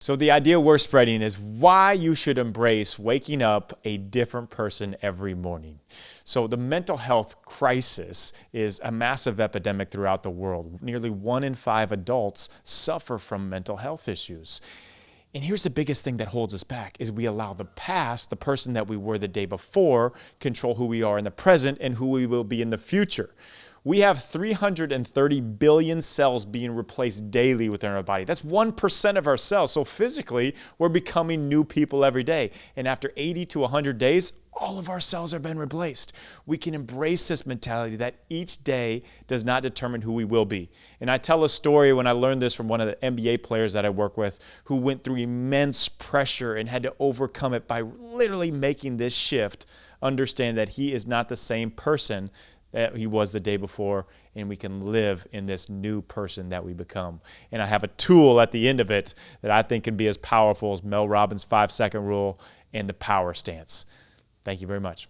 So the idea we're spreading is why you should embrace waking up a different person every morning. So the mental health crisis is a massive epidemic throughout the world. Nearly 1 in 5 adults suffer from mental health issues. And here's the biggest thing that holds us back is we allow the past, the person that we were the day before, control who we are in the present and who we will be in the future. We have 330 billion cells being replaced daily within our body. That's 1% of our cells. So physically, we're becoming new people every day. And after 80 to 100 days, all of our cells have been replaced. We can embrace this mentality that each day does not determine who we will be. And I tell a story when I learned this from one of the NBA players that I work with who went through immense pressure and had to overcome it by literally making this shift, understand that he is not the same person that he was the day before, and we can live in this new person that we become. And I have a tool at the end of it that I think can be as powerful as Mel Robbins' 5-second rule and the power stance. Thank you very much.